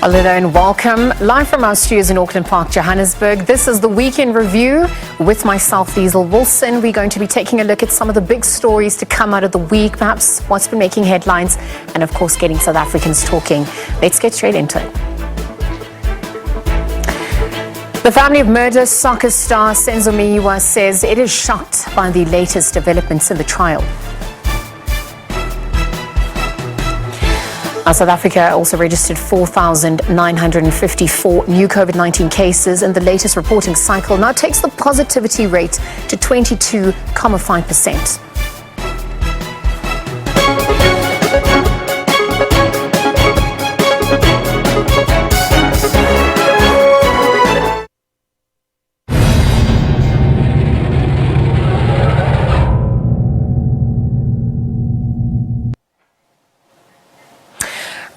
Hello and welcome. Live from our studios in Auckland Park, Johannesburg. This is the Weekend Review with myself, Liezle. We're going to be taking a look at some of the big stories to come out of the week, perhaps what's been making headlines, and of course getting South Africans talking. Let's get straight into it. The family of murdered soccer star Senzo Miyua says it is shocked by the latest developments in the trial. South Africa also registered 4,954 new COVID-19 cases, and the latest reporting cycle now takes the positivity rate to 22.5%.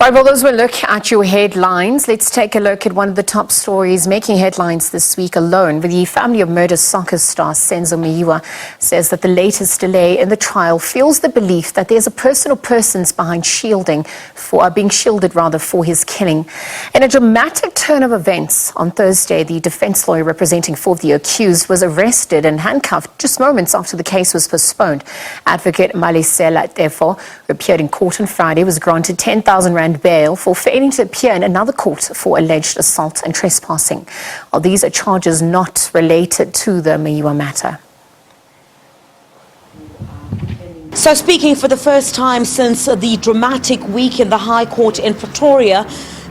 Right, well, those will look at your headlines. Let's take a look at one of the top stories making headlines this week alone. The family of murdered soccer star Senzo Miyua says that the latest delay in the trial fuels the belief that there's a person or persons being shielded for his killing. In a dramatic turn of events, on Thursday, the defense lawyer representing four of the accused was arrested and handcuffed just moments after the case was postponed. Advocate Liezle, therefore, who appeared in court on Friday, was granted 10,000 rand bail for failing to appear in another court for alleged assault and trespassing. Well, these are charges not related to the Miyua matter. So speaking for the first time since the dramatic week in the High Court in Pretoria,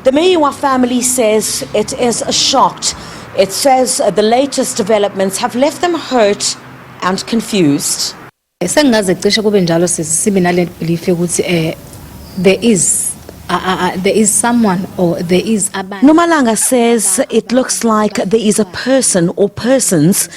the Miyua family says it is shocked. It says the latest developments have left them hurt and confused. There is someone or there is a... Nomalanga says it looks like there is a person or persons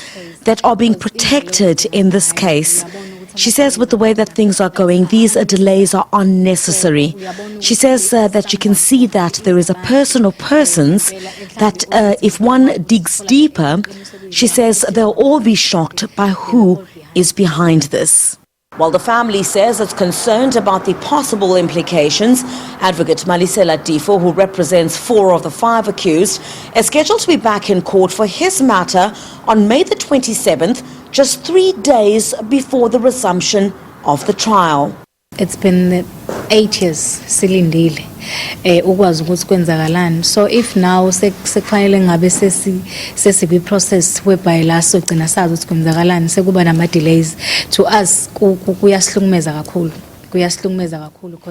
that are being protected in this case. She says with the way that things are going, these delays are unnecessary. She says that you can see that there is a person or persons that if one digs deeper, she says they'll all be shocked by who is behind this. While the family says it's concerned about the possible implications, Advocate Liezle, who represents four of the five accused, is scheduled to be back in court for his matter on May the 27th, just 3 days before the resumption of the trial. It's been 8 years silindile ukwazi ukuthi kwenzakalani, so if now sekufanele ngabe sesibi process whereby la sogcina sazi ukuthi kwenzakalani sekuba nama delays to us kuyasihlumeza kakhulu.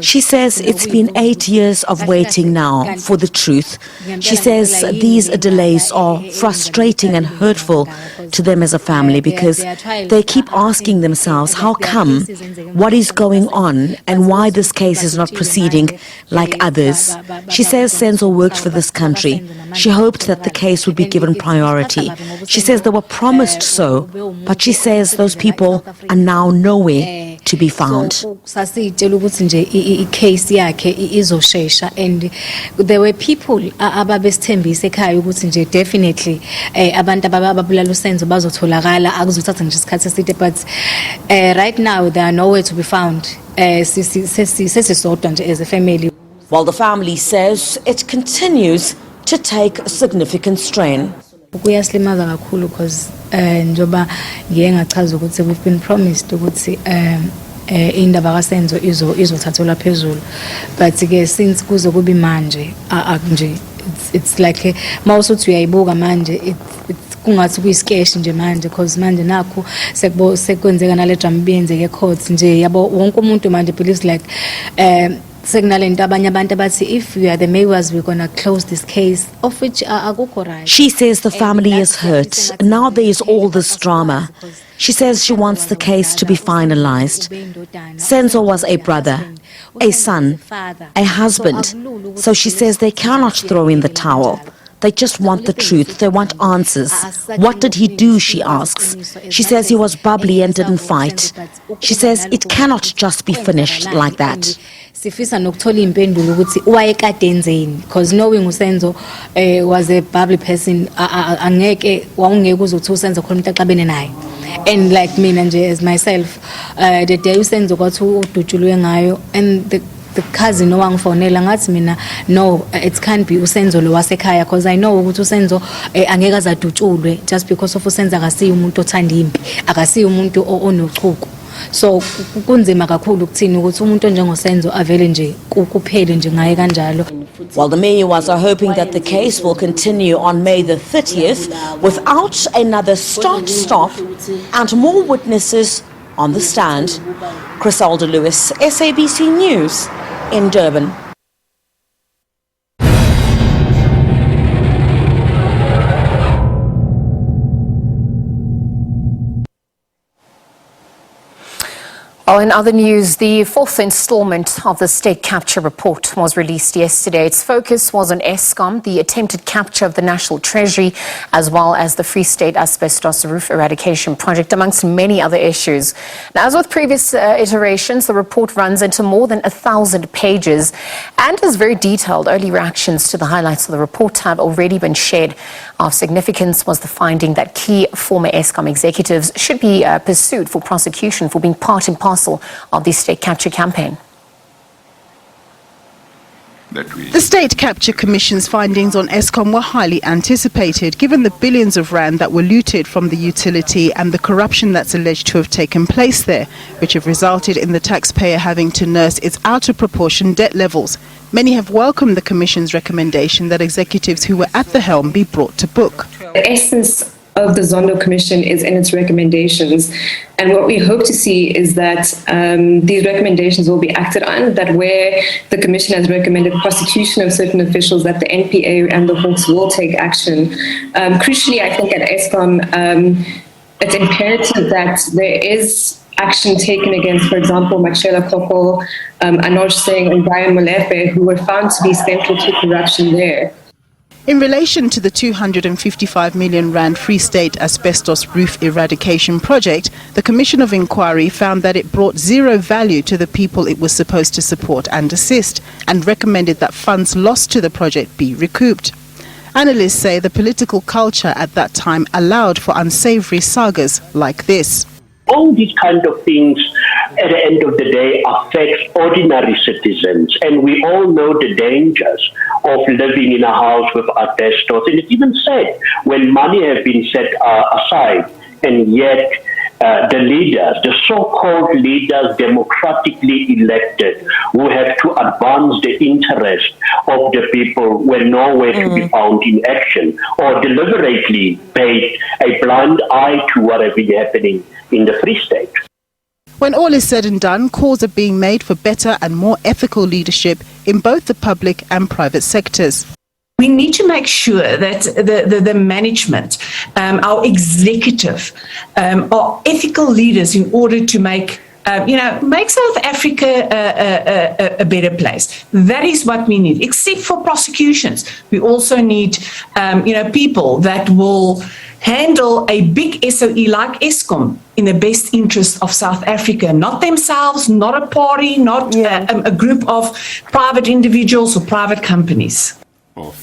She says it's been 8 years of waiting now for the truth. She says these delays are frustrating and hurtful to them as a family because they keep asking themselves how come, what is going on, and why this case is not proceeding like others. She says Senzo worked for this country. She hoped that the case would be given priority. She says they were promised so, but she says those people are now nowhere to be found. And there were people ababesithembisa ekhaya ukuthi nje definitely abantu ababulala uSenzo bazotholakala akuzothatha nje isikhathi eside, but right now they are nowhere to be found. Sesisodwa nje as a family. While the family says it continues to take significant strain. Kuyaslimaza kakhulu because njoba ngiye ngachaza ukuthi we've been promised ukuthi indaba kaSenzo izothathelwa phezulu, but ke since kuze kube manje nje it's like mawusuthi uyayibuka manje it's kungathi kuyiskesh nje manje because manje nakho sekwenzeka nale drama biyenzeke court nje yabo wonke umuntu manje believes like if we are the Miyuas, we're going to close this case, of which right. She says the family is hurt. Now there is all this drama. She says she wants the case to be finalized. Senzo was a brother, a son, a husband. So she says they cannot throw in the towel. They just want the truth. They want answers. What did he do, she asks. She says he was bubbly and didn't fight. She says it cannot just be finished like that. Sifisa nokuthola impendulo ukuthi wayekade enzeni, because knowing uSenzo was a bubbly person, angeke wawungeke uzothi uSenzo khona umuntu axabene naye. And like me nje as myself, the day uSenzo kwathi udutshulwe ngayo, and the cousin owangifonela ngathi mina no, it can't be uSenzo lo wasekhaya, because I know ukuthi uSenzo angeke azadutshulwe just because of uSenzo akasiyi umuntu othanda impi, akasiyi umuntu onochuku. So kunzima kakhulu ukuthini ukuthi umuntu onjengoSenzo avele nje kuphele nje ngaye kanjalo. While the Miyuas are hoping that the case will continue on May the 30th without another start-stop and more witnesses on the stand. Criselda Lewis, SABC News in Durban. Well, in other news, the fourth installment of the state capture report was released yesterday. Its focus was on Eskom, the attempted capture of the National Treasury, as well as the Free State Asbestos Roof Eradication Project, amongst many other issues. Now, as with previous iterations, the report runs into more than 1,000 pages and is very detailed. Early reactions to the highlights of the report have already been shared. Of significance was the finding that key former Eskom executives should be pursued for prosecution for being part and parcel of the state capture campaign. The State Capture Commission's findings on Eskom were highly anticipated, given the billions of rand that were looted from the utility and the corruption that's alleged to have taken place there, which have resulted in the taxpayer having to nurse its out-of-proportion debt levels. Many have welcomed the Commission's recommendation that executives who were at the helm be brought to book. The essence of the Zondo Commission is in its recommendations, and what we hope to see is that these recommendations will be acted on, that where the Commission has recommended prosecution of certain officials, that the NPA and the Hawks will take action. Crucially, I think at Eskom, it's imperative that there is action taken against, for example, Machela Koko, Anoj Singh and Brian Molefe, who were found to be central to corruption there. In relation to the 255 million rand Free State Asbestos Roof Eradication Project, the Commission of Inquiry found that it brought zero value to the people it was supposed to support and assist, and recommended that funds lost to the project be recouped. Analysts say the political culture at that time allowed for unsavory sagas like this. All these kind of things at the end of the day affect ordinary citizens, and we all know the dangers of living in a house with asbestos. And it's even said when money has been set aside, and yet the leaders, the so-called leaders democratically elected, who have to advance the interest of the people, were nowhere to be found in action, or deliberately paid a blind eye to whatever is happening in the Free State. When all is said and done, calls are being made for better and more ethical leadership in both the public and private sectors. We need to make sure that the management, our executive, are ethical leaders in order to make South Africa a better place. That is what we need. Except for prosecutions, we also need, people that will handle a big SOE like Eskom in the best interest of South Africa, not themselves, not a party, not a group of private individuals or private companies.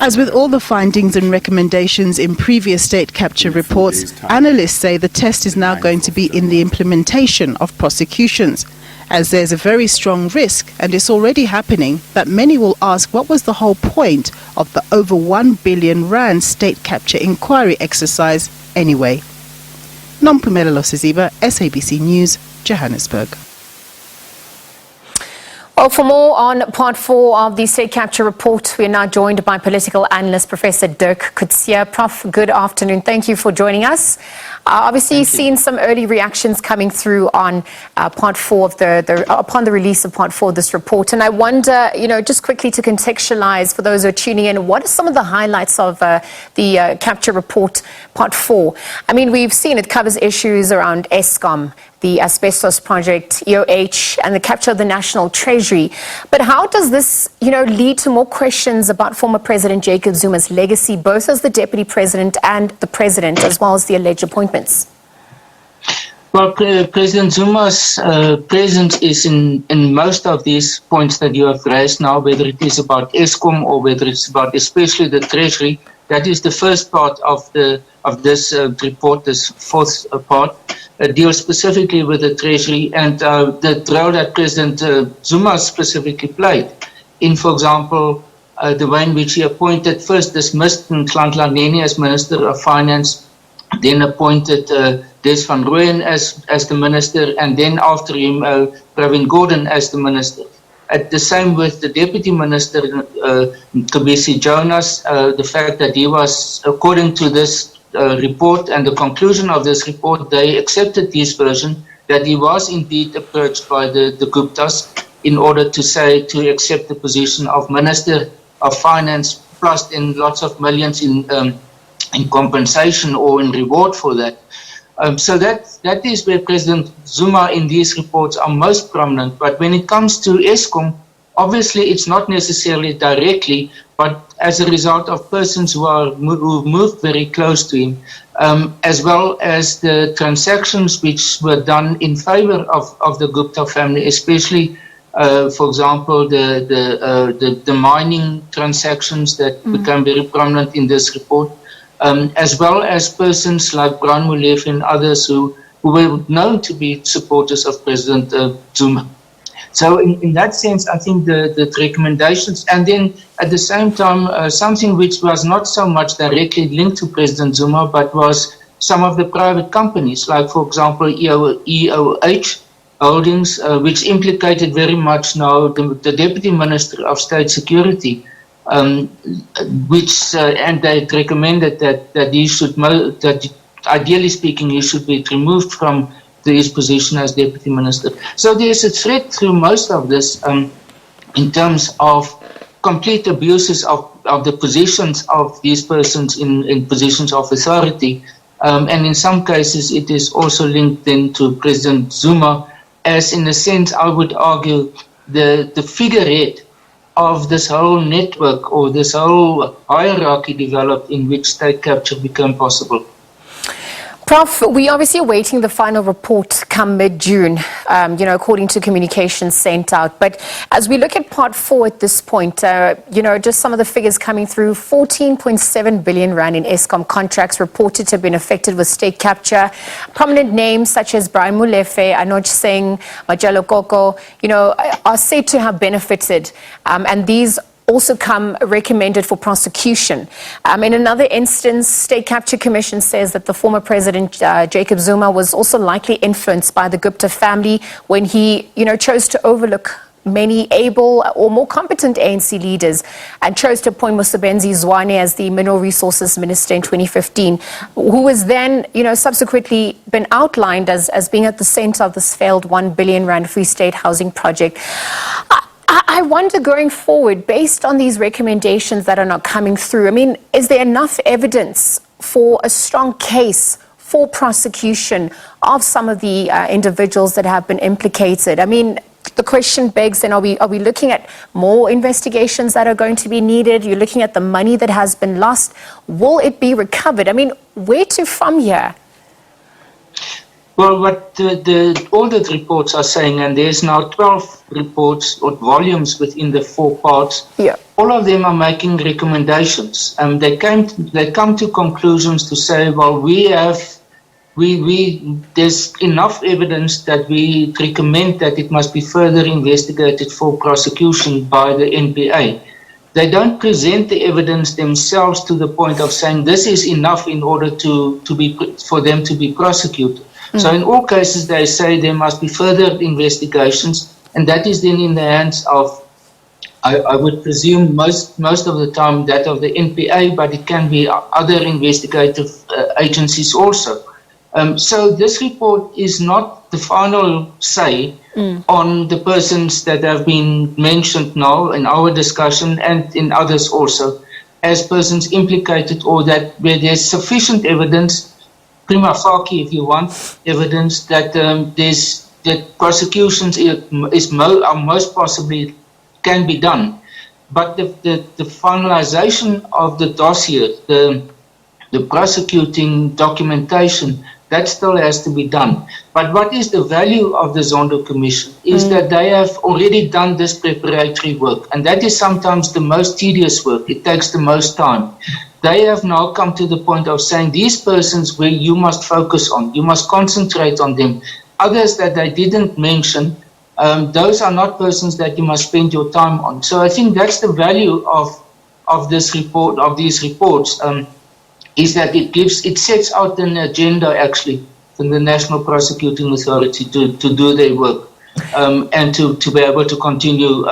As with all the findings and recommendations in previous state capture reports, analysts say the test is now going to be in the implementation of prosecutions, as there's a very strong risk, and it's already happening, that many will ask what was the whole point of the over 1 billion rand state capture inquiry exercise anyway. Nompumelelo Siziba, SABC News, Johannesburg. Well, for more on part 4 of the state capture report, we are now joined by political analyst Professor Dirk Coutier. Prof, good afternoon. Thank you for joining us. Obviously, you've seen some early reactions coming through on part 4 of upon the release of part 4 of this report. And I wonder, just quickly to contextualize for those who are tuning in, what are some of the highlights of the capture report part 4? I mean, we've seen it covers issues around Eskom, the asbestos project, EOH, and the capture of the National Treasury. But how does this, lead to more questions about former President Jacob Zuma's legacy, both as the Deputy President and the President, as well as the alleged appointments? Well, President Zuma's presence is in most of these points that you have raised now, whether it is about Eskom or whether it's about especially the Treasury. That is the first part of this report. This fourth part deals specifically with the Treasury and the role that President Zuma specifically played in, for example, the way in which he appointed, first dismissed Nhlanhla Nene as Minister of Finance, then appointed Des van Rooyen as the Minister, and then after him Pravin Gordhan as the Minister. At the same with the Deputy Minister, Kobisi Jonas, the fact that he was, according to this report and the conclusion of this report, they accepted this version, that he was indeed approached by the Guptas in order to accept the position of Minister of Finance, plus in lots of millions in compensation or in reward for that. So that is where President Zuma in these reports are most prominent. But when it comes to Eskom, obviously it's not necessarily directly, but as a result of persons who moved very close to him, as well as the transactions which were done in favor of the Gupta family, especially, for example, the mining transactions that become very prominent in this report. As well as persons like Brian Molefe and others who were known to be supporters of President Zuma. So in that sense, I think the recommendations, and then at the same time, something which was not so much directly linked to President Zuma, but was some of the private companies, like, for example, EOH Holdings, which implicated very much now the Deputy Minister of State Security, which and they recommended that he should, that ideally speaking, he should be removed from his position as Deputy Minister. So there's a thread through most of this in terms of complete abuses of the positions of these persons in positions of authority, and in some cases it is also linked then to President Zuma, as in a sense I would argue the figurehead of this whole network or this whole hierarchy developed in which state capture became possible. Prof, we're obviously awaiting the final report come mid-June, according to communications sent out. But as we look at part 4 at this point, just some of the figures coming through, 14.7 billion rand in Eskom contracts reported to have been affected with state capture. Prominent names such as Brian Molefe, Anoj Singh, Majalo Koko, are said to have benefited. And these also come recommended for prosecution. In another instance, State Capture Commission says that the former President Jacob Zuma was also likely influenced by the Gupta family when he, chose to overlook many able or more competent ANC leaders and chose to appoint Musebenzi Zwane as the Mineral Resources Minister in 2015, who was then, subsequently been outlined as being at the center of this failed 1 billion rand Free State housing project. I wonder going forward, based on these recommendations that are not coming through, is there enough evidence for a strong case for prosecution of some of the individuals that have been implicated? The question begs then, are we looking at more investigations that are going to be needed? You're looking at the money that has been lost. Will it be recovered? Where to from here? Well, what all the reports are saying, and there's now 12 reports or volumes within the 4 parts, all of them are making recommendations. They come to conclusions to say, well, there's enough evidence that we recommend that it must be further investigated for prosecution by the NPA. They don't present the evidence themselves to the point of saying this is enough in order for them to be prosecuted. So in all cases, they say there must be further investigations, and that is then in the hands of, I would presume most of the time, that of the NPA, but it can be other investigative agencies also. So this report is not the final say on the persons that have been mentioned now in our discussion and in others also, as persons implicated or that where there's sufficient evidence, prima facie, if you want, evidence that that prosecutions are most possibly can be done. But the finalization of the dossier, the prosecuting documentation, that still has to be done. But what is the value of the Zondo Commission is that they have already done this preparatory work, and that is sometimes the most tedious work. It takes the most time. they have now come to the point of saying these persons where you must focus on, you must concentrate on them. Others that they didn't mention, those are not persons that you must spend your time on. So I think that's the value of this report, of these reports, is that it sets out an agenda actually for the National Prosecuting Authority to do their work and to be able to continue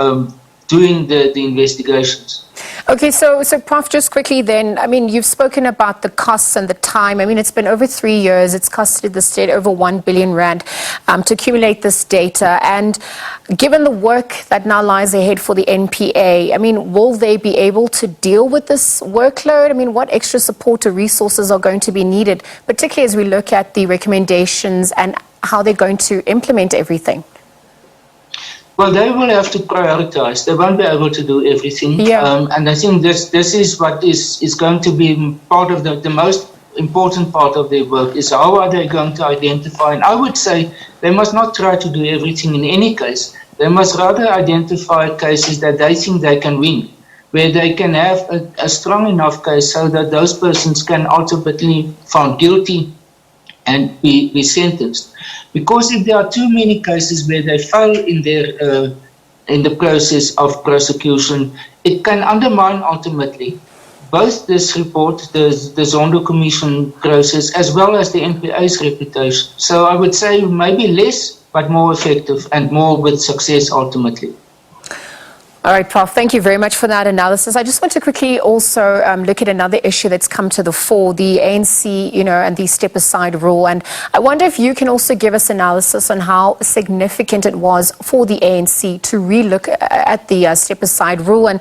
doing the investigations. Okay, so Prof, just quickly then, I mean, you've spoken about the costs and the time. I mean, it's been over 3 years. It's costed the state over 1 billion rand to accumulate this data. And given the work that now lies ahead for the NPA, I mean, will they be able to deal with this workload? I mean, what extra support or resources are going to be needed, particularly as we look at the recommendations and how they're going to implement everything? Well, they will have to prioritize. They won't be able to do everything. Yeah. And I think this is what is going to be part of the most important part of their work, is how are they going to identify. And I would say they must not try to do everything in any case. They must rather identify cases that they think they can win, where they can have a strong enough case so that those persons can ultimately found guilty and be sentenced. Because if there are too many cases where they fail in the process of prosecution, it can undermine ultimately both this report, the Zondo Commission process, as well as the NPA's reputation. So I would say maybe less, but more effective and more with success ultimately. All right, Prof, thank you very much for that analysis. I just want to quickly also look at another issue that's come to the fore, the ANC, and the step-aside rule. And I wonder if you can also give us analysis on how significant it was for the ANC to relook at the step-aside rule. And,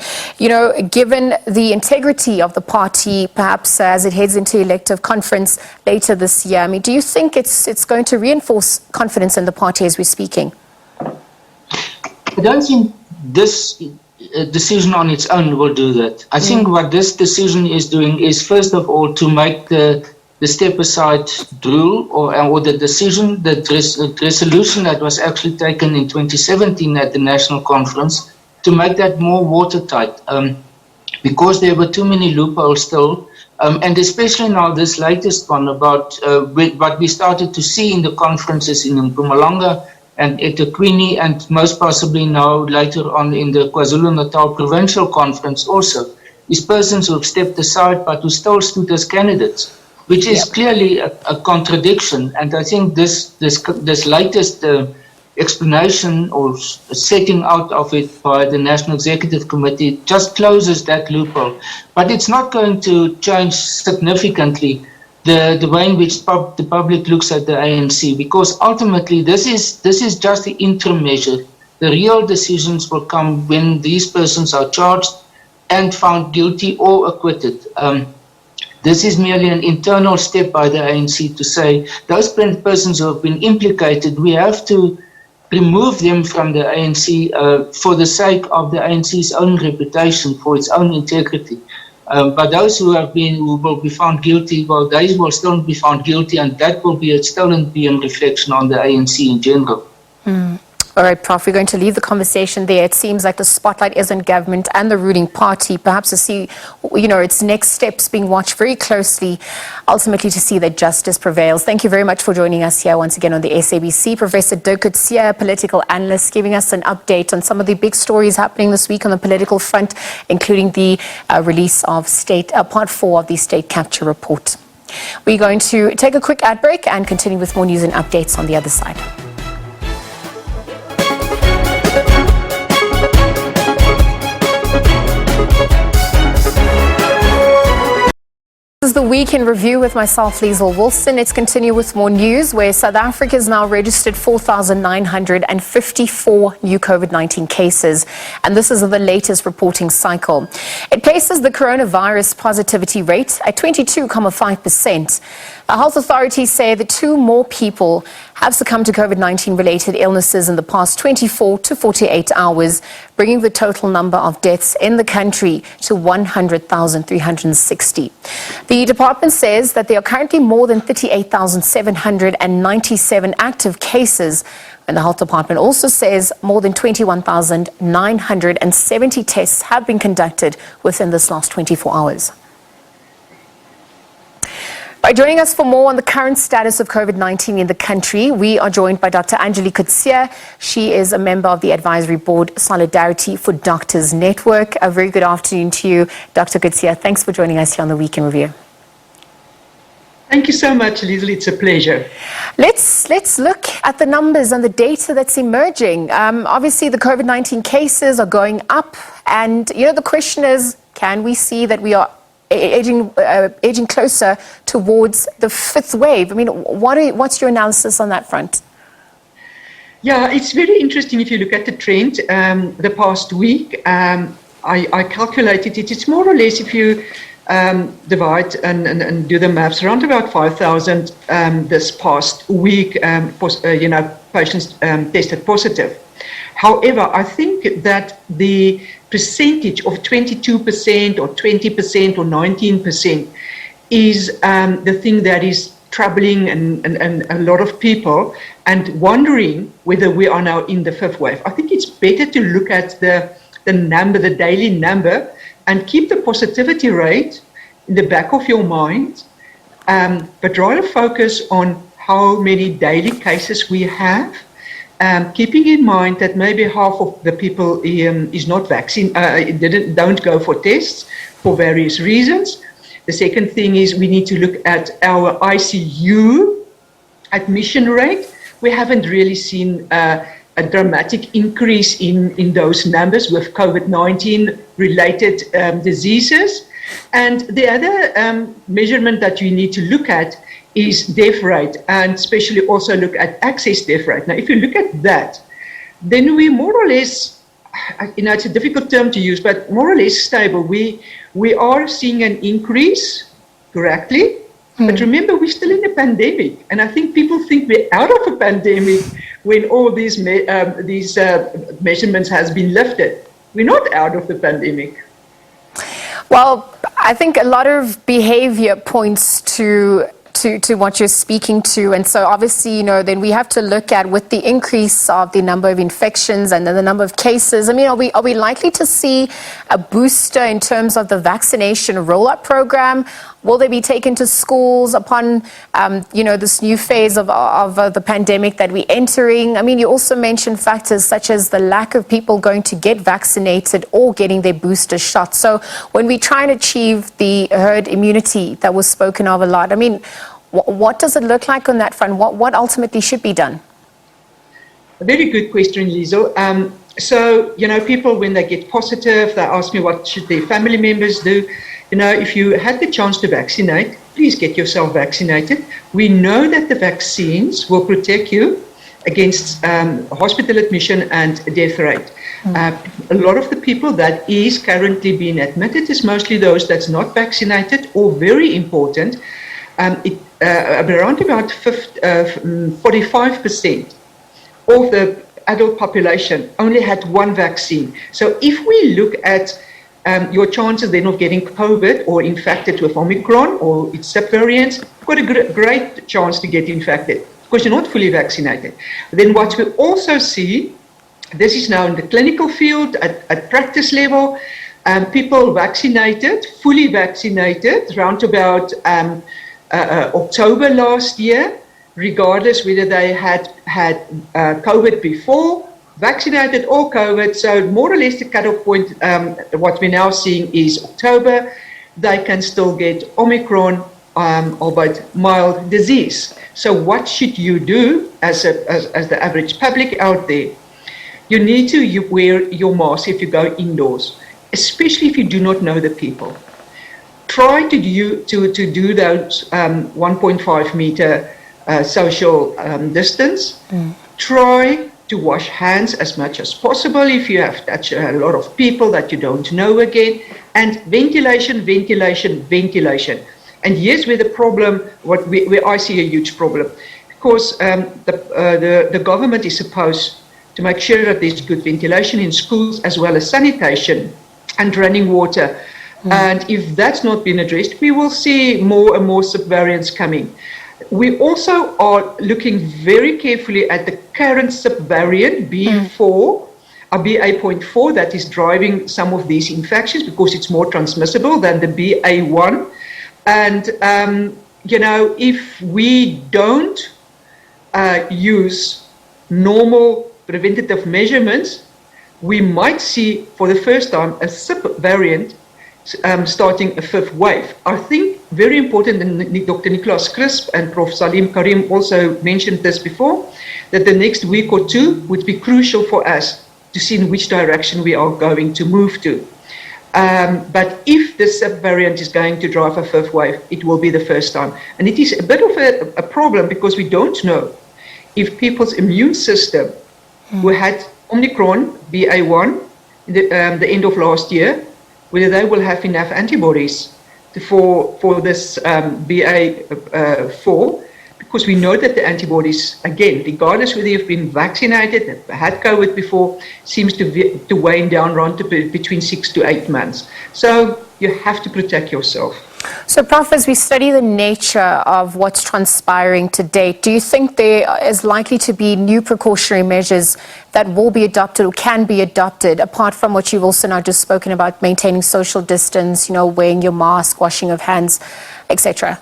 given the integrity of the party, perhaps as it heads into elective conference later this year, I mean, do you think it's going to reinforce confidence in the party as we're speaking? I don't think this decision on its own will do that. I think what this decision is doing is, first of all, to make the step-aside rule or the decision, the resolution that was actually taken in 2017 at the National Conference, to make that more watertight, because there were too many loopholes still, and especially now this latest one about what we started to see in the conferences in Mpumalanga and eThekwini, and most possibly now later on in the KwaZulu-Natal Provincial Conference also, is persons who have stepped aside but who still stood as candidates, which is clearly a contradiction. And I think this latest explanation or setting out of it by the National Executive Committee just closes that loophole. But it's not going to change significantly the way in which the public looks at the ANC, because ultimately this is just the interim measure. The real decisions will come when these persons are charged and found guilty or acquitted. This is merely an internal step by the ANC to say those persons who have been implicated, we have to remove them from the ANC for the sake of the ANC's own reputation, for its own integrity. But those who will be found guilty, well, they will still be found guilty, and that will still be a reflection on the ANC in general. All right, Prof, we're going to leave the conversation there. It seems like the spotlight is on government and the ruling party, perhaps to see, its next steps being watched very closely, ultimately to see that justice prevails. Thank you very much for joining us here once again on the SABC. Professor Dirk, Coutier, political analyst, giving us an update on some of the big stories happening this week on the political front, including the release of Part 4 of the State Capture Report. We're going to take a quick ad break and continue with more news and updates on the other side. This is the Week in Review with myself, Liezle Wilson. Let's continue with more news, where South Africa has now registered 4,954 new COVID-19 cases, and this is the latest reporting cycle. It places the coronavirus positivity rate at 22.5%. Health authorities say that 2 more people have succumbed to COVID-19 related illnesses in the past 24 to 48 hours, bringing the total number of deaths in the country to 100,360. The department says that there are currently more than 38,797 active cases, and the health department also says more than 21,970 tests have been conducted within this last 24 hours. By joining us for more on the current status of COVID-19 in the country, we are joined by Dr. Coutier. She is a member of the Advisory Board Solidarity for Doctors Network. A very good afternoon to you, Dr. Coutier. Thanks for joining us here on the Weekend Review. Thank you so much, Liezle. It's a pleasure. Let's look at the numbers and the data that's emerging. Obviously, the COVID-19 cases are going up, and the question is, can we see that we are edging closer towards the fifth wave? I mean, what's your analysis on that front? Yeah, it's very interesting if you look at the trend the past week. I calculated it. It's more or less, if you divide and do the maths, around about 5,000 this past week, patients tested positive. However, I think that the percentage of 22% or 20% or 19% is the thing that is troubling and a lot of people, and wondering whether we are now in the fifth wave. I think it's better to look at the number, the daily number, and keep the positivity rate in the back of your mind, but rather focus on how many daily cases we have, keeping in mind that maybe half of the people is not vaccinated, don't go for tests for various reasons. The second thing is we need to look at our ICU admission rate. We haven't really seen a dramatic increase in those numbers with COVID-19 related diseases. And the other measurement that you need to look at is death rate, and especially also look at access death rate. Now, if you look at that, then we more or less, it's a difficult term to use, but more or less stable. We are seeing an increase correctly, but remember, we're still in a pandemic, and I think people think we're out of a pandemic when all these measurements has been lifted. We're not out of the pandemic. Well, I think a lot of behavior points to what you're speaking to. And so obviously, then we have to look at, with the increase of the number of infections and then the number of cases, I mean, are we likely to see a booster in terms of the vaccination rollout program? Will they be taken to schools upon, this new phase of the pandemic that we're entering? I mean, you also mentioned factors such as the lack of people going to get vaccinated or getting their booster shot. So when we try and achieve the herd immunity that was spoken of a lot, I mean, what does it look like on that front? What ultimately should be done? A very good question, Liezle. So, people, when they get positive, they ask me what should their family members do. If you had the chance to vaccinate, please get yourself vaccinated. We know that the vaccines will protect you against hospital admission and death rate. A lot of the people that is currently being admitted is mostly those that's not vaccinated, or very important, around about 45% of the adult population only had one vaccine. So if we look at your chances then of getting COVID or infected with Omicron or its subvariants, you've got a great chance to get infected because you're not fully vaccinated. Then what we also see, this is now in the clinical field, at practice level, people vaccinated, fully vaccinated, around about October last year, regardless whether they had COVID before, vaccinated or COVID. So more or less the cutoff point, what we're now seeing is October. They can still get Omicron, albeit mild disease. So what should you do as the average public out there? You need to wear your mask if you go indoors, especially if you do not know the people. Try to do those 1.5 meter social distance. Try to wash hands as much as possible if you have touched a lot of people that you don't know again. And ventilation. And here's where the problem, where I see a huge problem, because the government is supposed to make sure that there's good ventilation in schools as well as sanitation and running water. And if that's not been addressed, we will see more and more subvariants coming. We also are looking very carefully at the current subvariant BA.4, that is driving some of these infections because it's more transmissible than the BA1. And if we don't use normal preventative measurements, we might see for the first time a subvariant starting a fifth wave. I think very important, and Dr. Nicholas Crisp and Prof. Salim Karim also mentioned this before, that the next week or two would be crucial for us to see in which direction we are going to move to. But if the subvariant is going to drive a fifth wave, it will be the first time. And it is a bit of a problem because we don't know if people's immune system who had Omicron, BA1, the end of last year, whether they will have enough antibodies for this BA4, because we know that the antibodies, again, regardless whether you've been vaccinated, had COVID before, seems to wane down around to between 6 to 8 months. So you have to protect yourself. So, Prof, as we study the nature of what's transpiring to date, do you think there is likely to be new precautionary measures that will be adopted or can be adopted, apart from what you've also now just spoken about, maintaining social distance, wearing your mask, washing of hands, etc.?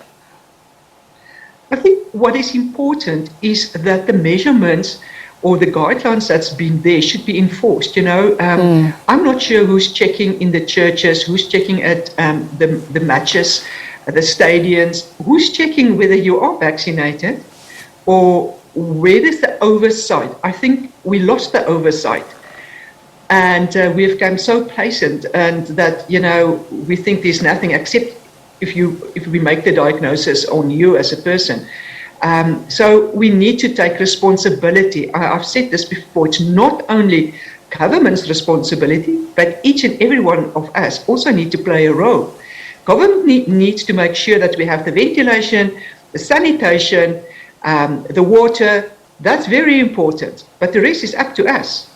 I think what is important is that the measurements or the guidelines that's been there should be enforced. I'm not sure who's checking in the churches, who's checking at the matches, the stadiums, who's checking whether you are vaccinated, or where is the oversight. I think we lost the oversight, and we have become so complacent, and that we think there's nothing except if we make the diagnosis on you as a person. So we need to take responsibility. I've said this before, it's not only government's responsibility, but each and every one of us also need to play a role. Government needs to make sure that we have the ventilation, the sanitation, the water. That's very important, but the rest is up to us.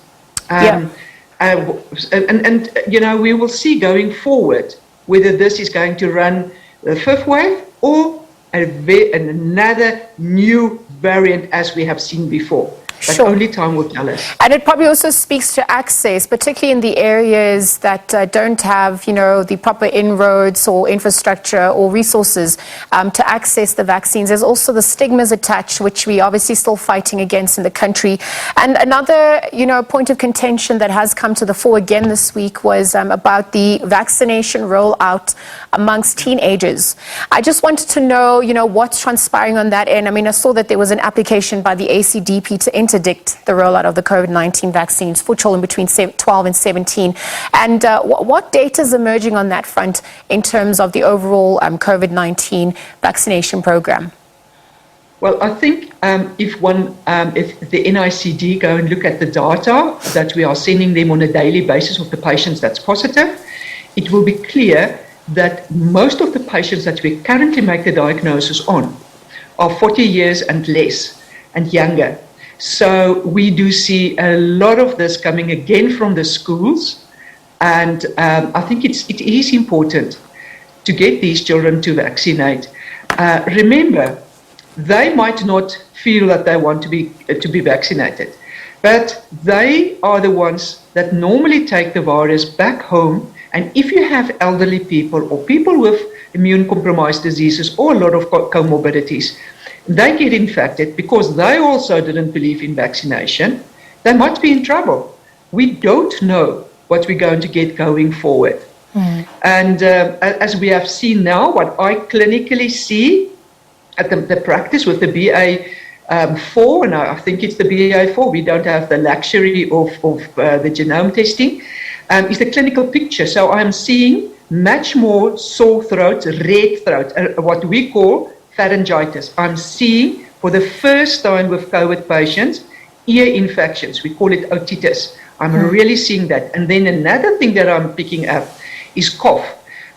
We will see going forward whether this is going to run the fifth wave or another new variant as we have seen before. But only time will tell us. And it probably also speaks to access, particularly in the areas that don't have, the proper inroads or infrastructure or resources to access the vaccines. There's also the stigmas attached, which we obviously still fighting against in the country. And another, point of contention that has come to the fore again this week was about the vaccination rollout amongst teenagers. I just wanted to know, what's transpiring on that end. I mean, I saw that there was an application by the ACDP to interdict the rollout of the COVID-19 vaccines for children between 12 and 17. And what data is emerging on that front in terms of the overall COVID-19 vaccination program? Well, I think if the NICD go and look at the data that we are sending them on a daily basis of the patients that's positive, it will be clear that most of the patients that we currently make the diagnosis on are 40 years and less and younger. So we do see a lot of this coming again from the schools, and I think it is important to get these children to vaccinate. Remember, they might not feel that they want to be vaccinated, but they are the ones that normally take the virus back home. And if you have elderly people or people with immune compromised diseases or a lot of comorbidities, they get infected because they also didn't believe in vaccination, they might be in trouble. We don't know what we're going to get going forward. And as we have seen now, what I clinically see at the practice with the BA4, and I think it's the BA4, we don't have the luxury of the genome testing, is the clinical picture. So I'm seeing much more sore throats, red throat, what we call pharyngitis. I'm seeing for the first time with COVID patients, ear infections. We call it otitis. I'm really seeing that. And then another thing that I'm picking up is cough.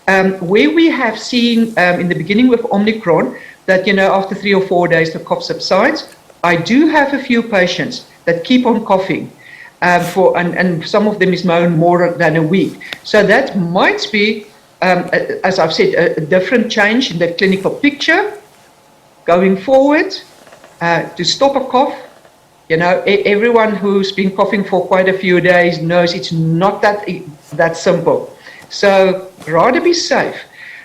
Where we have seen in the beginning with Omicron that, after 3 or 4 days, the cough subsides. I do have a few patients that keep on coughing. And some of them is known more than a week. So that might be, as I've said, a different change in the clinical picture going forward to stop a cough. Everyone who's been coughing for quite a few days knows it's not that simple. So rather be safe.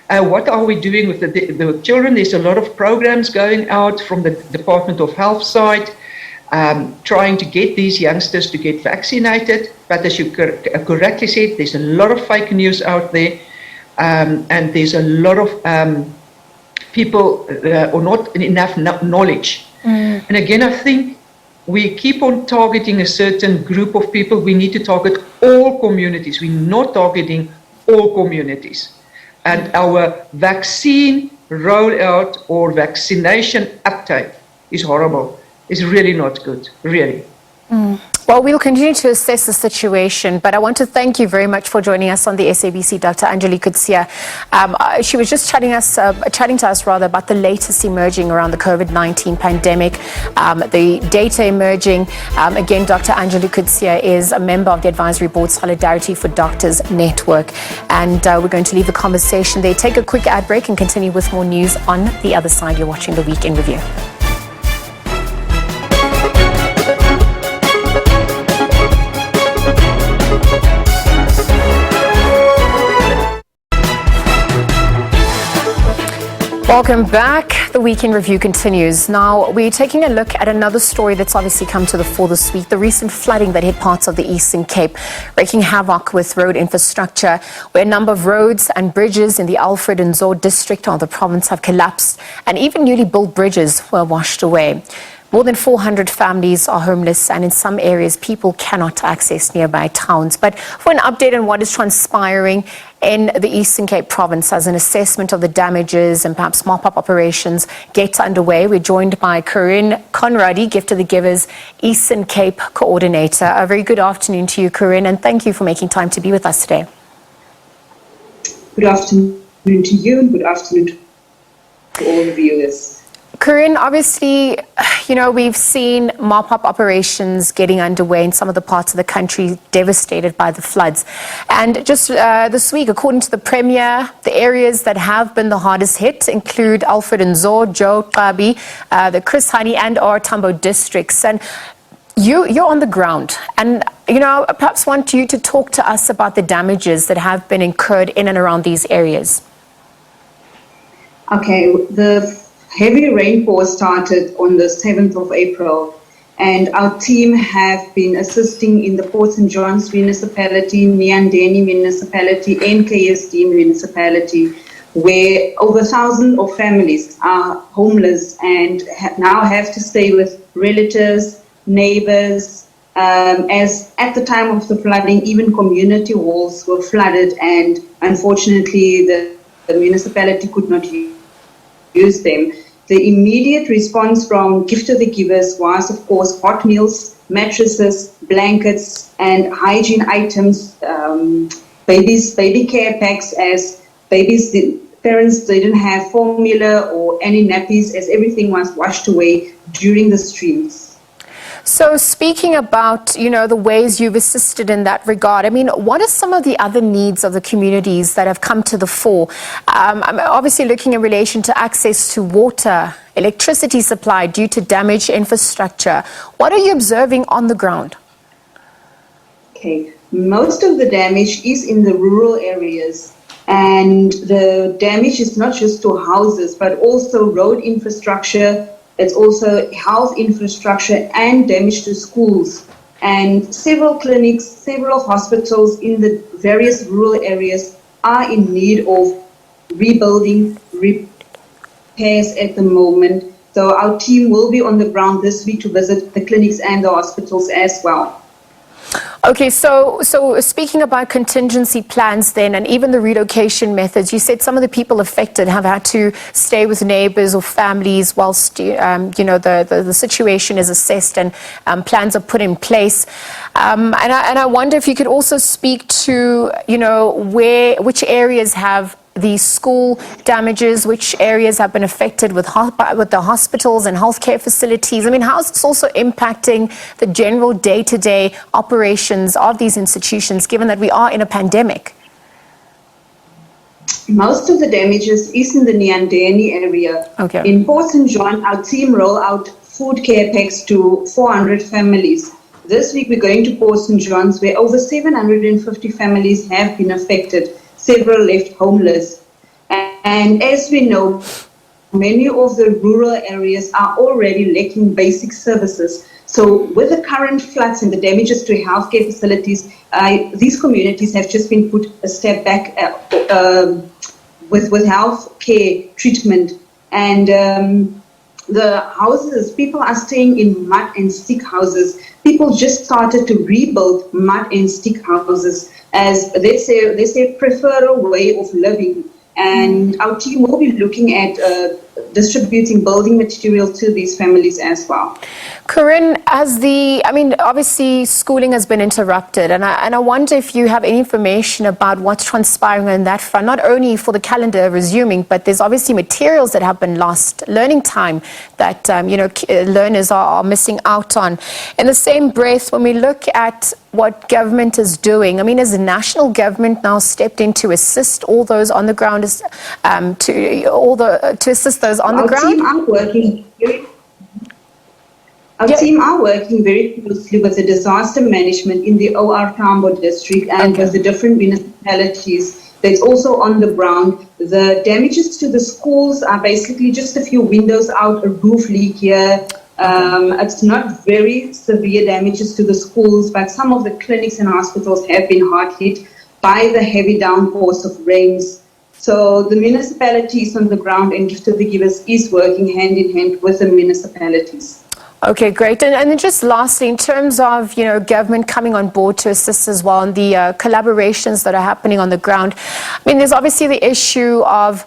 What are we doing with the children? There's a lot of programs going out from the Department of Health side, trying to get these youngsters to get vaccinated. But as you correctly said, there's a lot of fake news out there, and there's a lot of people or not enough knowledge. And again, I think we keep on targeting a certain group of people. We need to target all communities. We're not targeting all communities. And our vaccine rollout or vaccination uptake is horrible. It's really not good, really. Well, we'll continue to assess the situation, but I want to thank you very much for joining us on the SABC, Dr. Anjali Coutier. She was just chatting to us about the latest emerging around the COVID-19 pandemic, the data emerging. Again, Dr. Anjali Coutier is a member of the Advisory Board Solidarity for Doctors Network, and we're going to leave the conversation there, take a quick ad break and continue with more news on the other side. You're watching The Week in Review. Welcome back. The Week in Review continues. Now, we're taking a look at another story that's obviously come to the fore this week. The recent flooding that hit parts of the Eastern Cape, wreaking havoc with road infrastructure, where a number of roads and bridges in the Alfred and Zor district of the province have collapsed, and even newly built bridges were washed away. More than 400 families are homeless, and in some areas, people cannot access nearby towns. But for an update on what is transpiring in the Eastern Cape province as an assessment of the damages and perhaps mop-up operations gets underway, we're joined by Corinne Conradi, Gift of the Givers Eastern Cape Coordinator. A very good afternoon to you, Corinne, and thank you for making time to be with us today. Good afternoon to you, and good afternoon to all the viewers. Corinne, obviously, we've seen mop-up operations getting underway in some of the parts of the country devastated by the floods. And just this week, according to the Premier, the areas that have been the hardest hit include Alfred and Zor, Joe, Qabi, the Chris Hani and or Tambo districts. And you're on the ground. And, I perhaps want you to talk to us about the damages that have been incurred in and around these areas. Okay, the heavy rainfall started on the 7th of April, and our team have been assisting in the Port St. John's municipality, Nyandeni municipality, and KSD municipality, where over 1,000 of families are homeless and now have to stay with relatives, neighbors, as at the time of the flooding, even community halls were flooded, and unfortunately the municipality could not use them. The immediate response from Gift of the Givers was, of course, hot meals, mattresses, blankets, and hygiene items, baby care packs, as parents didn't have formula or any nappies, as everything was washed away during the streams. So speaking about, the ways you've assisted in that regard, what are some of the other needs of the communities that have come to the fore? I'm obviously looking in relation to access to water, electricity supply due to damaged infrastructure. What are you observing on the ground? Okay, most of the damage is in the rural areas, and the damage is not just to houses, but also road infrastructure. It's also health infrastructure and damage to schools. And several clinics, several hospitals in the various rural areas are in need of rebuilding, repairs at the moment. So our team will be on the ground this week to visit the clinics and the hospitals as well. Okay, so speaking about contingency plans then, and even the relocation methods, you said some of the people affected have had to stay with neighbors or families whilst, the situation is assessed and plans are put in place. And I wonder if you could also speak to, which areas have the school damages, which areas have been affected with the hospitals and healthcare facilities. How is this also impacting the general day-to-day operations of these institutions, given that we are in a pandemic? Most of the damages is in the Nyandeni area. Okay. In Port St. John, our team roll out food care packs to 400 families. This week we're going to Port St. John's, where over 750 families have been affected. Several left homeless. And as we know, many of the rural areas are already lacking basic services. So with the current floods and the damages to healthcare facilities, these communities have just been put a step back with health care treatment. And the houses, people are staying in mud and stick houses. People just started to rebuild mud and stick houses as they say prefer a way of living. And our team will be looking at distributing building material to these families as well. Corinne, obviously schooling has been interrupted, and I wonder if you have any information about what's transpiring on that front, not only for the calendar resuming, but there's obviously materials that have been lost, learning time that, learners are missing out on. In the same breath, when we look at what government is doing, has the national government now stepped in to assist all those on the ground, to assist those on the ground? Our team are working very closely with the disaster management in the OR Tambo district and with the different municipalities that's also on the ground. The damages to the schools are basically just a few windows out, a roof leak here. It's not very severe damages to the schools, but some of the clinics and hospitals have been hard hit by the heavy downpours of rains. So the municipalities on the ground and Gift of the Givers is working hand in hand with the municipalities. Okay, great. And then just lastly, in terms of, government coming on board to assist as well, and the collaborations that are happening on the ground, there's obviously the issue of,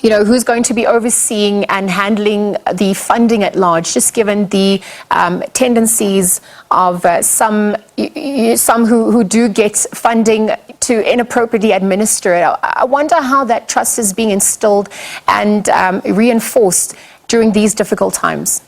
who's going to be overseeing and handling the funding at large, just given the tendencies of some who do get funding to inappropriately administer it. I wonder how that trust is being instilled and reinforced during these difficult times.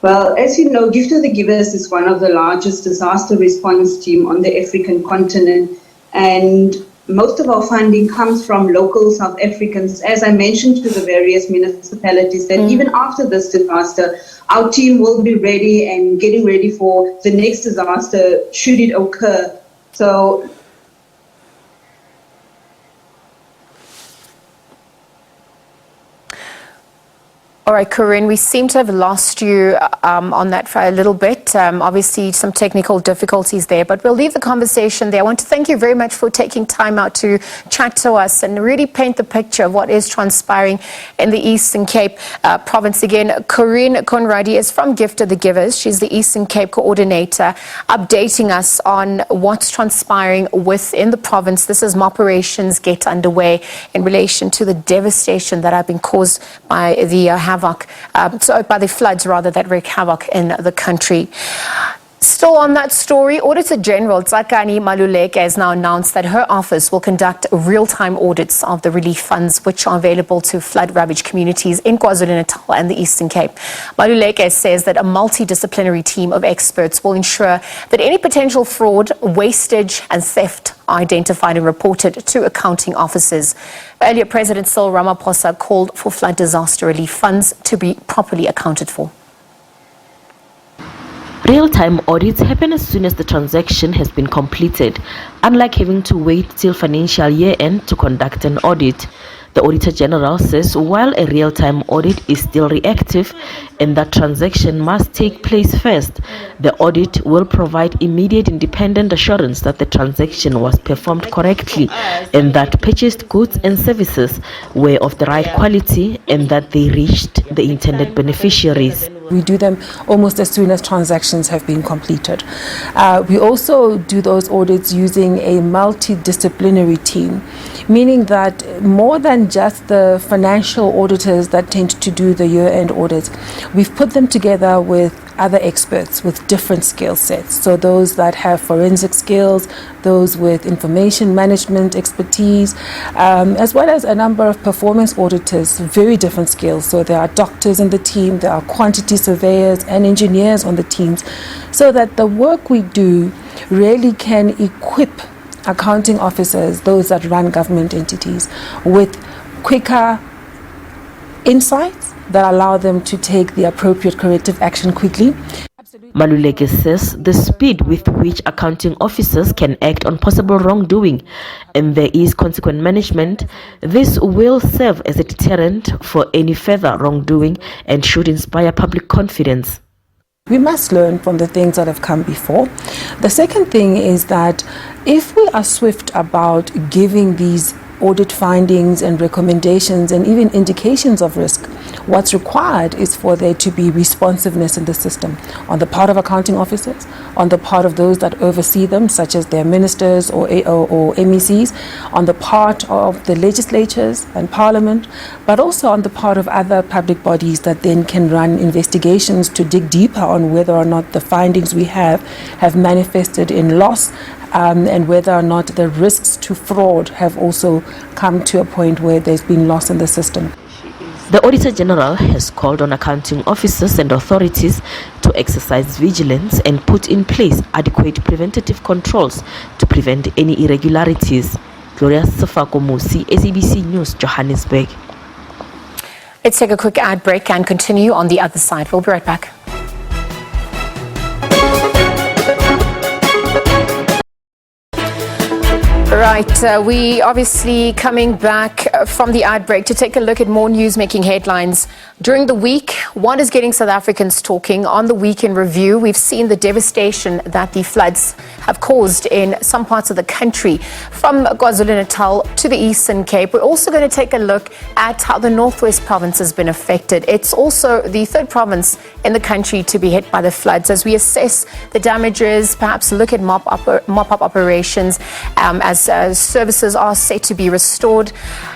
Well, as you know, Gift of the Givers is one of the largest disaster response team on the African continent, and most of our funding comes from local South Africans. As I mentioned to the various municipalities, that even after this disaster, our team will be ready and getting ready for the next disaster should it occur. So all right, Corinne, we seem to have lost you on that for a little bit. Obviously, some technical difficulties there, but we'll leave the conversation there. I want to thank you very much for taking time out to chat to us and really paint the picture of what is transpiring in the Eastern Cape province. Again, Corinne Conradi is from Gift of the Givers. She's the Eastern Cape coordinator, updating us on what's transpiring within the province. This is operations get underway in relation to the devastation that have been caused by the by the floods rather that wreak havoc in the country. Still on that story, Auditor General Tsakani Maluleke has now announced that her office will conduct real-time audits of the relief funds which are available to flood-ravaged communities in KwaZulu-Natal and the Eastern Cape. Maluleke says that a multidisciplinary team of experts will ensure that any potential fraud, wastage and theft are identified and reported to accounting officers. Earlier, President Cyril Ramaphosa called for flood disaster relief funds to be properly accounted for. Real-time audits happen as soon as the transaction has been completed, unlike having to wait till financial year end to conduct an audit. The Auditor General says while a real-time audit is still reactive and that transaction must take place first, the audit will provide immediate independent assurance that the transaction was performed correctly and that purchased goods and services were of the right quality and that they reached the intended beneficiaries. We do them almost as soon as transactions have been completed. We also do those audits using a multidisciplinary team, meaning that more than just the financial auditors that tend to do the year-end audits, we've put them together with other experts with different skill sets. So those that have forensic skills, those with information management expertise, as well as a number of performance auditors, very different skills. So there are doctors in the team, there are quantity surveyors and engineers on the teams, so that the work we do really can equip accounting officers, those that run government entities, with quicker insights that allow them to take the appropriate corrective action quickly. Maluleke says the speed with which accounting officers can act on possible wrongdoing and there is consequent management, this will serve as a deterrent for any further wrongdoing and should inspire public confidence. We must learn from the things that have come before. The second thing is that if we are swift about giving these audit findings and recommendations and even indications of risk, what's required is for there to be responsiveness in the system on the part of accounting officers, on the part of those that oversee them, such as their ministers or MECs, on the part of the legislatures and parliament, but also on the part of other public bodies that then can run investigations to dig deeper on whether or not the findings we have manifested in loss, and whether or not the risks to fraud have also come to a point where there's been loss in the system. The Auditor General has called on accounting officers and authorities to exercise vigilance and put in place adequate preventative controls to prevent any irregularities. Gloria Sefako-Musi, SABC News, Johannesburg. Let's take a quick ad break and continue on the other side. We'll be right back. Right, we obviously coming back from the ad break to take a look at more news making headlines during the week. What is getting South Africans talking? On the weekend review, we've seen the devastation that the floods have caused in some parts of the country, from KwaZulu-Natal to the Eastern Cape. We're also going to take a look at how the Northwest Province has been affected. It's also the third province in the country to be hit by the floods, as we assess the damages, perhaps look at mop-up operations as services are set to be restored,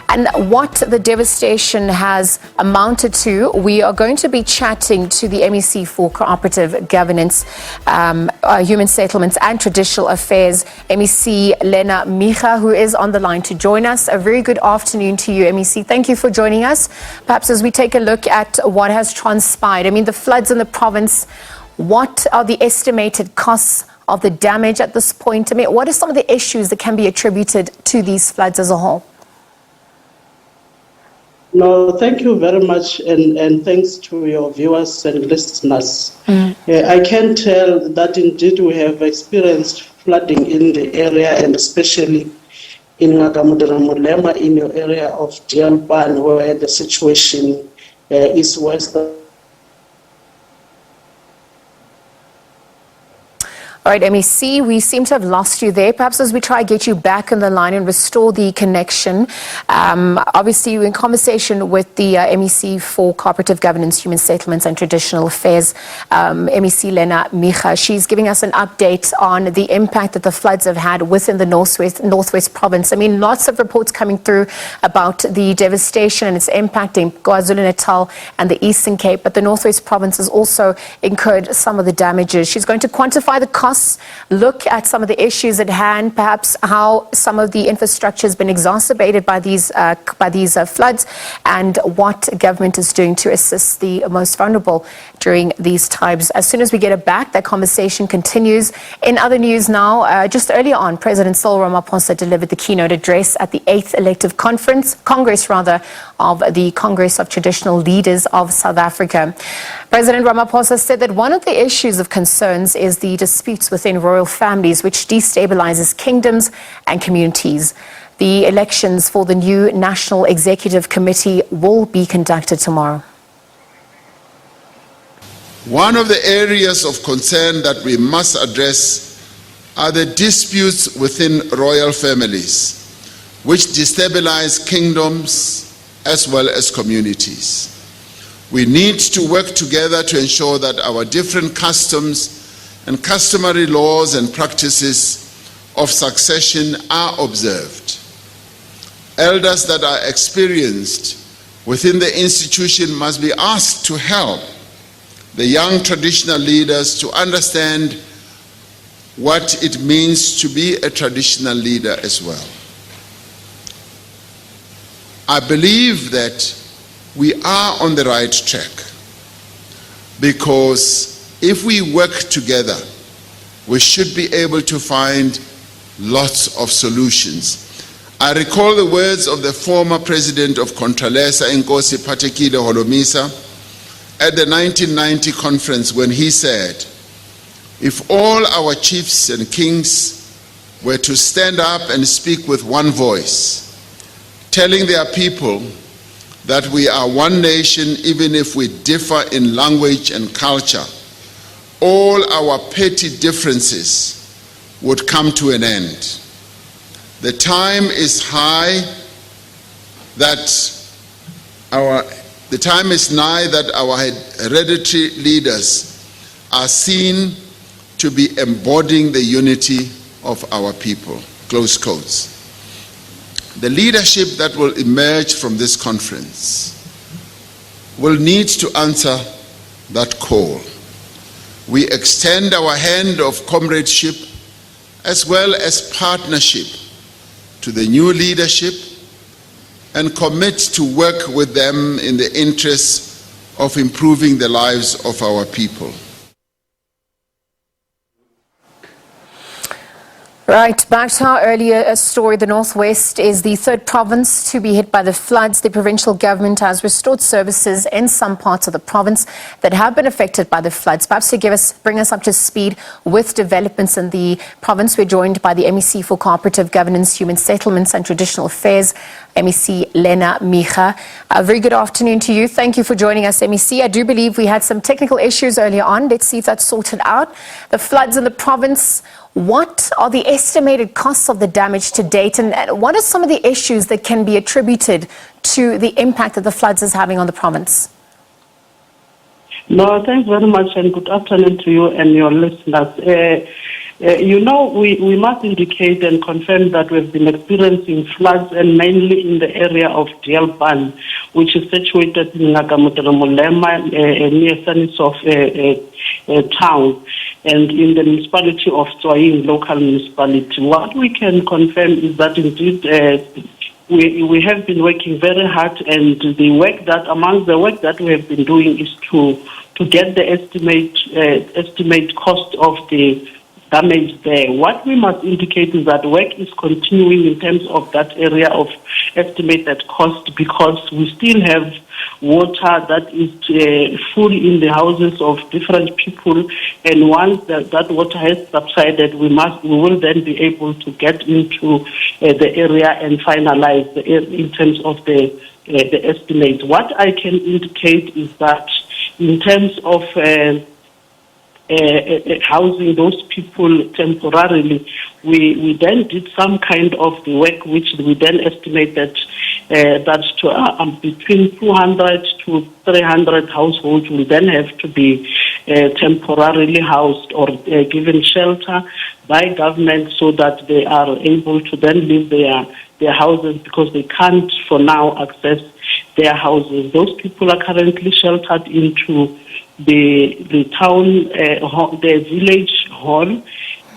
and what the devastation has amounted to. We are going to be chatting to the MEC for Cooperative Governance, Human Settlements and Traditional Affairs, MEC Lena Micha, who is on the line to join us. A very good afternoon to you, MEC. Thank you for joining us. Perhaps as we take a look at what has transpired, I mean, the floods in the province, what are the estimated costs of the damage at this point? I mean, what are some of the issues that can be attributed to these floods as a whole? No, thank you very much, and thanks to your viewers and listeners. I can tell that indeed we have experienced flooding in the area, and especially in Ngagamudera-Mulema, in your area of Diampan, where the situation is worse than. All right, MEC, we seem to have lost you there. Perhaps as we try to get you back on the line and restore the connection. Obviously, you're in conversation with the MEC for Cooperative Governance, Human Settlements and Traditional Affairs, MEC Lena Micha. She's giving us an update on the impact that the floods have had within the Northwest Province. I mean, lots of reports coming through about the devastation and its impacting KwaZulu-Natal and the Eastern Cape, but the Northwest Province has also incurred some of the damages. She's going to quantify the costs, look at some of the issues at hand, perhaps how some of the infrastructure has been exacerbated by these floods, and what government is doing to assist the most vulnerable during these times. As soon as we get it back, that conversation continues. In other news now, just earlier on, President Cyril Ramaphosa delivered the keynote address at the 8th elective Congress of the Congress of Traditional Leaders of South Africa. President Ramaphosa said that one of the issues of concerns is the disputes within royal families, which destabilizes kingdoms and communities. The elections for the new National Executive Committee will be conducted tomorrow. One of the areas of concern that we must address are the disputes within royal families, which destabilize kingdoms as well as communities. We need to work together to ensure that our different customs and customary laws and practices of succession are observed. Elders that are experienced within the institution must be asked to help the young traditional leaders to understand what it means to be a traditional leader as well. I believe that we are on the right track, because if we work together, we should be able to find lots of solutions. I recall the words of the former president of Contralesa, Nkosi Patekile Holomisa, at the 1990 conference when he said, If all our chiefs and kings were to stand up and speak with one voice, telling their people that we are one nation even if we differ in language and culture, all our petty differences would come to an end. The time is nigh that our hereditary leaders are seen to be embodying the unity of our people. Close quotes. The leadership that will emerge from this conference will need to answer that call. We extend our hand of comradeship as well as partnership to the new leadership and commit to work with them in the interests of improving the lives of our people. Right, back to our earlier story, the Northwest is the third province to be hit by the floods. The provincial government has restored services in some parts of the province that have been affected by the floods. Perhaps to bring us up to speed with developments in the province, we're joined by the MEC for Cooperative Governance, Human Settlements and Traditional Affairs, MEC Lena Mija. A very good afternoon to you. Thank you for joining us, MEC. I do believe we had some technical issues earlier on. Let's see if that's sorted out. The floods in the province, what are the estimated costs of the damage to date, and what are some of the issues that can be attributed to the impact that the floods is having on the province? No, thanks very much, and good afternoon to you and your listeners. We must indicate and confirm that we've been experiencing floods, and mainly in the area of Dielban, which is situated in Nagamuteramolema, near Sanisof town, and in the municipality of Tswaing, local municipality. What we can confirm is that indeed we have been working very hard, and among the work that we have been doing is to get the estimate cost of the damage there. What we must indicate is that work is continuing in terms of that area of estimated cost, because we still have water that is full in the houses of different people, and once that water has subsided, we will then be able to get into the area and finalize in terms of the estimate. What I can indicate is that in terms of housing those people temporarily, we then did some kind of the work which we then estimated that to between 200 to 300 households will then have to be temporarily housed or given shelter by government, so that they are able to then leave their houses, because they can't for now access their houses. Those people are currently sheltered into the town, the village hall,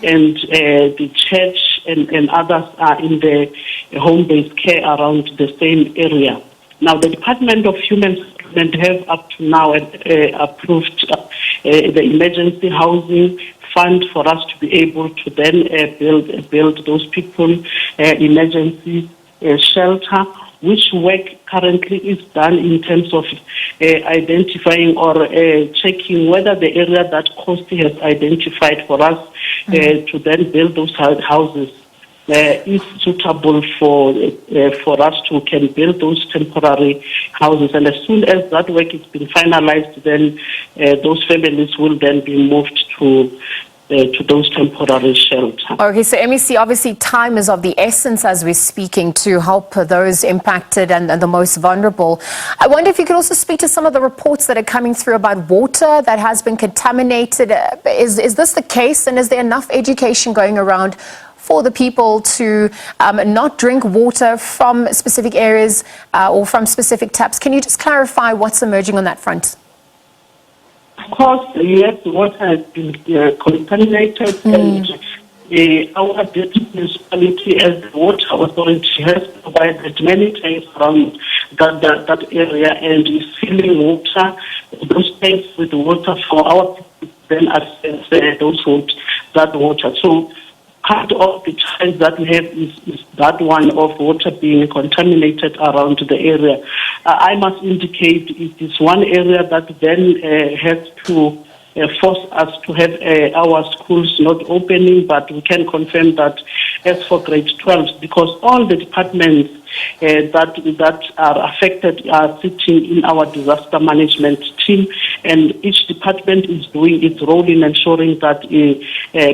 and the church, and others are in the home-based care around the same area. Now, the Department of Human Settlement have up to now approved the emergency housing fund for us to be able to then build those people emergency shelter, which work currently is done in terms of identifying or checking whether the area that Coutier has identified for us to then build those houses is suitable for us to can build those temporary houses. And as soon as that work has been finalized, then those families will then be moved to those temporary shelters. Okay, so MEC, obviously time is of the essence as we're speaking to help those impacted and the most vulnerable. I wonder if you could also speak to some of the reports that are coming through about water that has been contaminated. Is this the case, and is there enough education going around for the people to not drink water from specific areas or from specific taps? Can you just clarify what's emerging on that front? Of course, yes, water has been contaminated, and our deputy municipality, as the water authority, has provided many tanks around that area and is filling water, those tanks with water for our people then access that water. So part of the challenge that we have is that one of water being contaminated around the area. I must indicate it is one area that then has to force us to have our schools not opening, but we can confirm that as for grade 12, because all the departments that are affected are sitting in our disaster management team, and each department is doing its role in ensuring that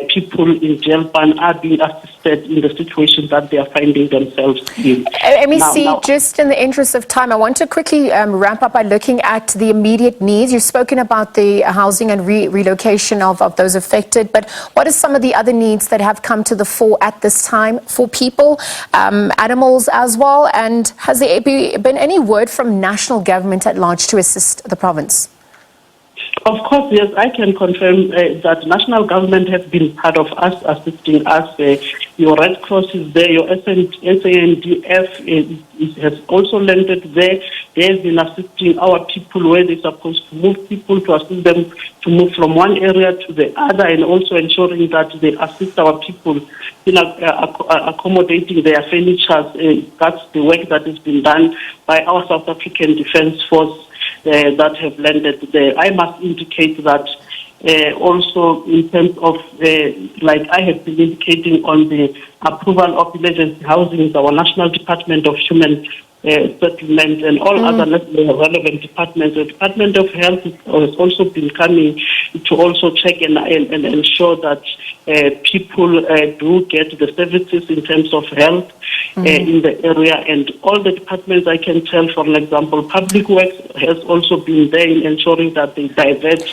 people in Jailpan are being assisted in the situation that they are finding themselves in. MEC, just in the interest of time, I want to quickly wrap up by looking at the immediate needs. You've spoken about the housing and relocation of those affected, but what are some of the other needs that have come to the fore at this time for people, animals as well? And has there been any word from national government at large to assist the province? Of course, yes, I can confirm that national government has been part of us, assisting us. Your Red Cross is there, your SANDF has also landed there. They have been assisting our people where they're supposed to move people, to assist them to move from one area to the other, and also ensuring that they assist our people in accommodating their furniture. That's the work that has been done by our South African Defence Force that have landed there. I must indicate that also in terms of, like I have been indicating on the approval of emergency housing, our National Department of Human Settlement and all other relevant departments. The Department of Health has also been coming to also check and ensure that people do get the services in terms of health in the area, and all the departments I can tell, for example, Public Works has also been there in ensuring that they divert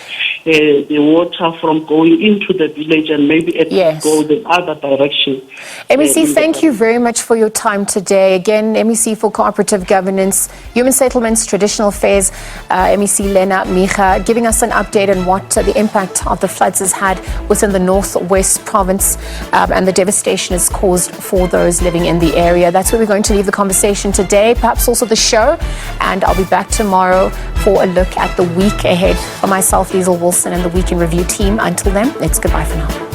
the water from going into the village and maybe go the other direction. MEC, thank you very much for your time today. Again, MEC for Cooperative Governance, Human Settlements, Traditional Affairs, MEC Lena Micha, giving us an update on what the impact of the floods has had within the Northwest Province and the devastation it's caused for those living in the area. That's where we're going to leave the conversation today, perhaps also the show, and I'll be back tomorrow for a look at the week ahead. For myself, Liezle and the Week in Review team, until then, it's goodbye for now.